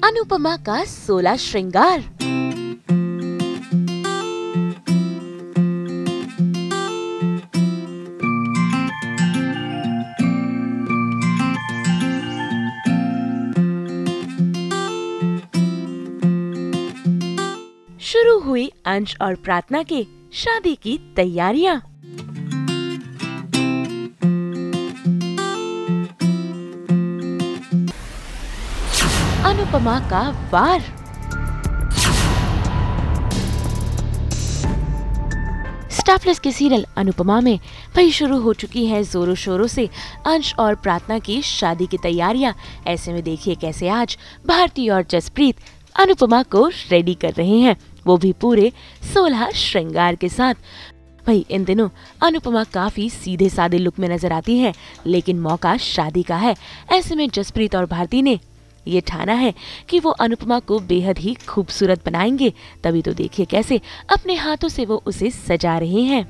अनुपमा का 16 श्रृंगार। शुरू हुई अंश और प्रार्थना के शादी की तैयारियां। अनुपमा का वार। स्टार प्लस के सीरियल अनुपमा में भाई शुरू हो चुकी है जोरों शोरों से अंश और प्रार्थना की शादी की तैयारियां। ऐसे में देखिए कैसे आज भारती और जसप्रीत अनुपमा को रेडी कर रहे हैं, वो भी पूरे 16 श्रृंगार के साथ। भाई इन दिनों अनुपमा काफी सीधे साधे लुक में नजर आती हैं, लेकिन मौका शादी का है। ऐसे में जसप्रीत और भारती ने ये ठाना है कि वो अनुपमा को बेहद ही खूबसूरत बनाएंगे। तभी तो देखिए कैसे अपने हाथों से वो उसे सजा रहे हैं।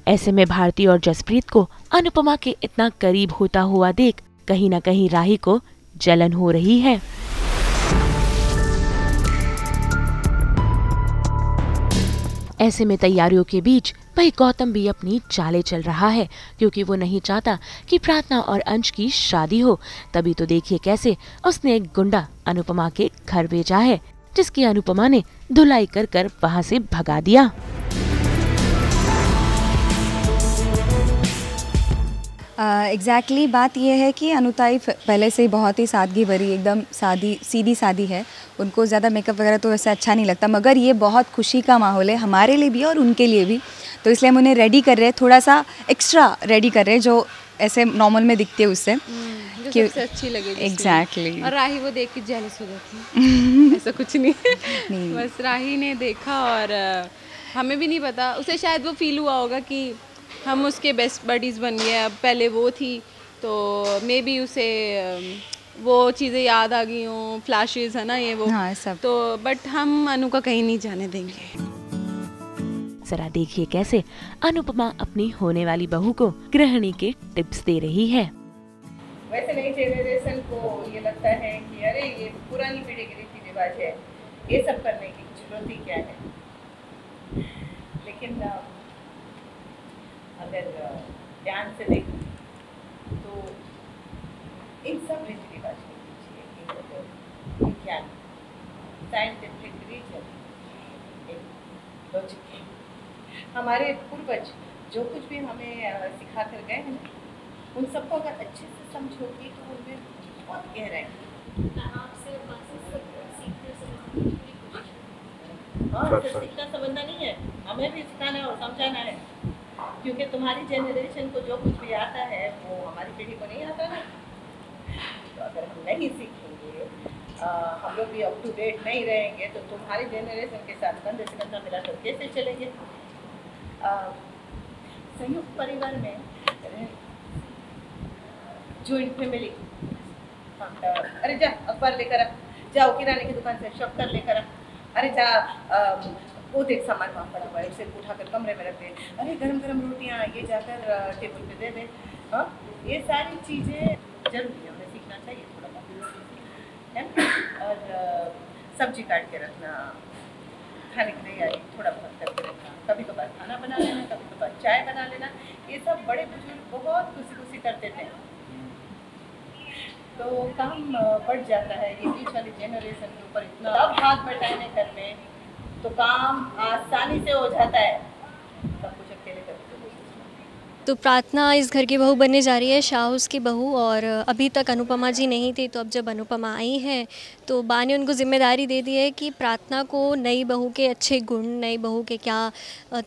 ऐसे में भारती और जसप्रीत को अनुपमा के इतना करीब होता हुआ देख कहीं न कहीं राही को जलन हो रही है। ऐसे में तैयारियों के बीच भाई गौतम भी अपनी चालें चल रहा है, क्योंकि वो नहीं चाहता कि प्रार्थना और अंश की शादी हो। तभी तो देखिए कैसे उसने एक गुंडा अनुपमा के घर भेजा है, जिसकी अनुपमा ने धुलाई कर कर वहां से भगा दिया। एग्जैक्टली बात यह है कि अनुताई पहले से ही बहुत ही सादगी भरी, एकदम सीधी सादी है। उनको ज़्यादा मेकअप वगैरह तो वैसे अच्छा नहीं लगता, मगर ये बहुत खुशी का माहौल है हमारे लिए भी और उनके लिए भी। तो इसलिए हम उन्हें रेडी कर रहे हैं, थोड़ा सा एक्स्ट्रा रेडी कर रहे हैं, जो ऐसे नॉर्मल में दिखते हैं उससे जो सबसे अच्छी लगे। एग्जैक्टली। और राही वो देख के जेलस हो जाती है। ऐसा कुछ नहीं। बस राही ने देखा और हमें भी नहीं पता, उसे शायद वो फील हुआ होगा कि हम उसके बेस्ट बडीज़ बन गए। अब पहले वो थी तो मे बी उसे वो चीज़ें याद आ गई हों, फ्लैशेस है ना ये वो। हाँ, सब। तो बट हम अनु का कहीं नहीं जाने देंगे। जरा देखिए कैसे अनुपमा अपनी होने वाली बहू को गृहिणी के टिप्स दे रही है। वैसे नई जेनरेशन को ये लगता है कि अरे ये पुरानी पीढ़ी के रीति रिवाज है, ये सब करने की जरूरत ही क्या है। लेकिन अगर ध्यान से देखें तो इन सब रीति रिवाज के पीछे एक विज्ञान, साइंटिफिक रीजन, एक लॉजिक है। हमारे पूर्वज जो कुछ भी हमें सिखा कर गए हैं ना, उन सबको अगर अच्छे से समझोगी तो उनमें बहुत गहराई है। आपसे सीखना समझना नहीं है, हमें भी सिखाना है और समझाना है, क्योंकि तुम्हारी जेनरेशन को जो कुछ भी आता है वो हमारी पीढ़ी को नहीं आता ना। तो अगर हम नहीं सीखेंगे, हम लोग भी अप टू डेट नहीं रहेंगे, तो तुम्हारी जेनरेशन के साथ कंधे से कंधा मिलाकर कैसे चलेंगे। संयुक्त परिवार में जॉइंट फैमिली, अरे जा अखबार लेकर आ, जाओ किराने की दुकान से शक्कर लेकर आ, अरे जा बहुत एक सामान वहाँ पड़ा हुआ है उसे उठाकर कमरे में रख दे, अरे गरम गरम रोटियाँ ये जाकर टेबल पे दे दे। हाँ, ये सारी चीज़ें जरूरी है, हमें सीखना चाहिए थोड़ा बहुत, है ना। और सब्जी काट के रखना, खाने की तैयारी थोड़ा बहुत करके रखना, कभी कभार खाना बना लेना, कभी कभार चाय बना लेना, ये सब बड़े बुजुर्ग बहुत खुशी खुशी करते थे। तो काम बढ़ जाता है। ये बीच वाली जेनरेशन के ऊपर इतना अब हाथ बटाने करने तो काम आसानी से हो जाता है, सब कुछ अकेले करते। तो प्रार्थना इस घर की बहू बनने जा रही है, शाहूस की बहू। और अभी तक अनुपमा जी नहीं थी, तो अब जब अनुपमा आई हैं तो बा ने उनको ज़िम्मेदारी दे दी है कि प्रार्थना को नई बहू के अच्छे गुण, नई बहू के क्या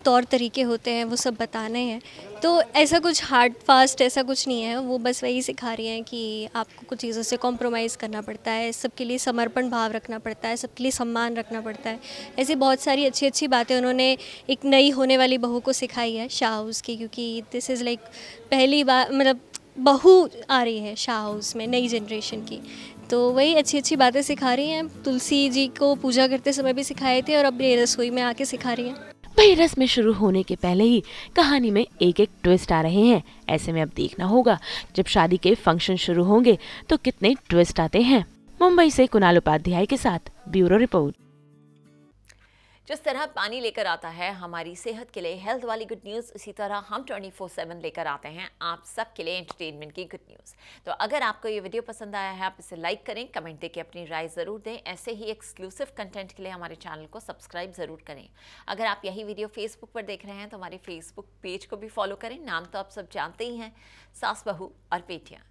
तौर तरीके होते हैं वो सब बताने हैं। तो ऐसा कुछ हार्ड फास्ट ऐसा कुछ नहीं है, वो बस वही सिखा रही हैं कि आपको कुछ चीज़ों से कॉम्प्रोमाइज़ करना पड़ता है, सबके लिए समर्पण भाव रखना पड़ता है, सबके लिए सम्मान रखना पड़ता है। ऐसी बहुत सारी अच्छी अच्छी बातें उन्होंने एक नई होने वाली बहू को सिखाई है शाह हाउस की, क्योंकि दिस इज़ लाइक पहली बार मतलब बहू आ रही है शाह हाउस में नई जनरेशन की। तो वही अच्छी अच्छी बातें सिखा रही हैं। तुलसी जी को पूजा करते समय भी सिखाए थे और अब ये रसोई में आके सिखा रही हैं। वही रस्में शुरू होने के पहले ही कहानी में एक एक ट्विस्ट आ रहे हैं। ऐसे में अब देखना होगा जब शादी के फंक्शन शुरू होंगे तो कितने ट्विस्ट आते हैं। मुंबई से कुणाल उपाध्याय के साथ ब्यूरो रिपोर्ट। जिस तरह पानी लेकर आता है हमारी सेहत के लिए हेल्थ वाली गुड न्यूज़, उसी तरह हम 24/7 लेकर आते हैं आप सब के लिए एंटरटेनमेंट की गुड न्यूज़। तो अगर आपको ये वीडियो पसंद आया है, आप इसे लाइक करें, कमेंट देके अपनी राय ज़रूर दें। ऐसे ही एक्सक्लूसिव कंटेंट के लिए हमारे चैनल को सब्सक्राइब ज़रूर करें। अगर आप यही वीडियो फेसबुक पर देख रहे हैं तो हमारे फेसबुक पेज को भी फॉलो करें। नाम तो आप सब जानते ही हैं, सास बहू और बेटियाँ।